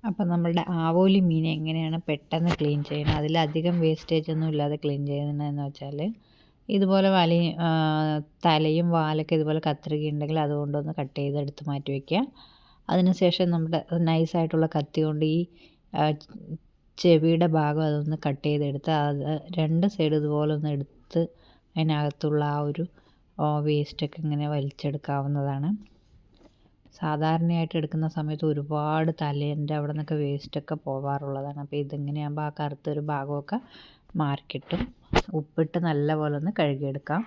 അപ്പോൾ നമ്മളുടെ ആവോലി മീൻ എങ്ങനെയാണ് പെട്ടെന്ന് ക്ലീൻ ചെയ്യുന്നത്, അതിലധികം വേസ്റ്റേജ് ഒന്നും ഇല്ലാതെ ക്ലീൻ ചെയ്യുന്നതെന്ന് വെച്ചാൽ ഇതുപോലെ തലയും വാലൊക്കെ ഇതുപോലെ കത്രിക ഉണ്ടെങ്കിൽ അതുകൊണ്ടൊന്ന് കട്ട് ചെയ്ത് എടുത്ത് മാറ്റി വയ്ക്കുക. അതിനുശേഷം നമ്മുടെ നൈസായിട്ടുള്ള കത്തി കൊണ്ട് ഈ ചെവിയുടെ ഭാഗം അതൊന്ന് കട്ട് ചെയ്തെടുത്ത് അത് രണ്ട് സൈഡ് ഇതുപോലെ ഒന്ന് എടുത്ത് അതിനകത്തുള്ള ആ ഒരു വേസ്റ്റൊക്കെ ഇങ്ങനെ വലിച്ചെടുക്കാവുന്നതാണ്. സാധാരണയായിട്ട് എടുക്കുന്ന സമയത്ത് ഒരുപാട് തലേൻ്റെ അവിടെ നിന്നൊക്കെ വേസ്റ്റൊക്കെ പോകാറുള്ളതാണ്. അപ്പോൾ ഇതിങ്ങനെയാകുമ്പോൾ ആ കറുത്തൊരു ഭാഗമൊക്കെ മാറിക്കിട്ടും. ഉപ്പിട്ട് നല്ലപോലെ ഒന്ന് കഴുകിയെടുക്കാം.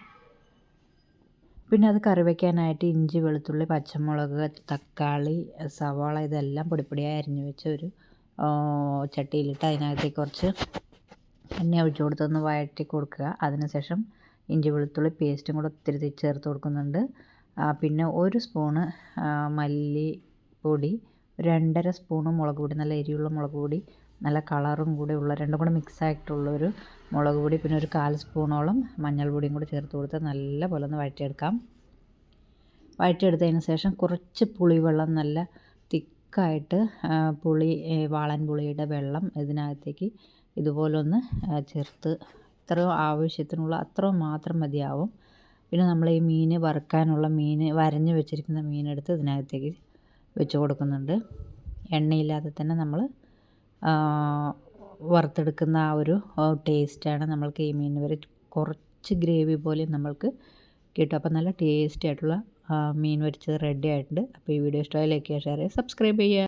പിന്നെ അത് കറി വയ്ക്കാനായിട്ട് ഇഞ്ചി, വെളുത്തുള്ളി, പച്ചമുളക്, തക്കാളി, സവാള ഇതെല്ലാം പൊടിപ്പൊടിയായി അരിഞ്ഞു വെച്ച് ഒരു ചട്ടിയിലിട്ട് അതിനകത്തേക്ക് കുറച്ച് എണ്ണ ഒഴിച്ച് കൊടുത്തൊന്ന് വഴറ്റി കൊടുക്കുക. അതിനുശേഷം ഇഞ്ചി വെളുത്തുള്ളി പേസ്റ്റും കൂടെ ഒത്തിരി ചേർത്ത് കൊടുക്കുന്നുണ്ട്. പിന്നെ 1 സ്പൂണ് മല്ലിപ്പൊടി, 2.5 സ്പൂണ് മുളക് പൊടി, നല്ല എരിവുള്ള മുളക് പൊടി, നല്ല കളറും കൂടെ ഉള്ള രണ്ടും കൂടെ മിക്സായിട്ടുള്ളൊരു മുളക് പൊടി, പിന്നെ ഒരു 1/4 സ്പൂണോളം മഞ്ഞൾപ്പൊടിയും കൂടി ചേർത്ത് കൊടുത്ത് നല്ലപോലെ ഒന്ന് വഴറ്റിയെടുക്കാം. വഴറ്റിയെടുത്തതിന് ശേഷം കുറച്ച് പുളിവെള്ളം, നല്ല തിക്കായിട്ട് വാളൻ പുളിയുടെ വെള്ളം ഇതിനകത്തേക്ക് ഇതുപോലെ ഒന്ന് ചേർത്ത് ഇത്രയും ആവശ്യത്തിനുള്ള അത്രയും മാത്രം മതിയാവും. പിന്നെ നമ്മൾ ഈ മീൻ വറുക്കാനുള്ള വരഞ്ഞ് വെച്ചിരിക്കുന്ന മീനെടുത്ത് ഇതിനകത്തേക്ക് വെച്ച് കൊടുക്കുന്നുണ്ട്. എണ്ണയില്ലാതെ തന്നെ നമ്മൾ വറുത്തെടുക്കുന്ന ആ ഒരു ടേസ്റ്റാണ് നമ്മൾക്ക് ഈ മീൻ കുറച്ച് ഗ്രേവി പോലെ നമ്മൾക്ക് കിട്ടും. അപ്പോൾ നല്ല ടേസ്റ്റി ആയിട്ടുള്ള മീൻ വരച്ചത് റെഡി ആയിട്ടുണ്ട്. അപ്പോൾ ഈ വീഡിയോ ഇഷ്ടമായി ലൈക്ക് ചെയ്യുക, ഷെയർ ചെയ്യുക, സബ്സ്ക്രൈബ് ചെയ്യുക.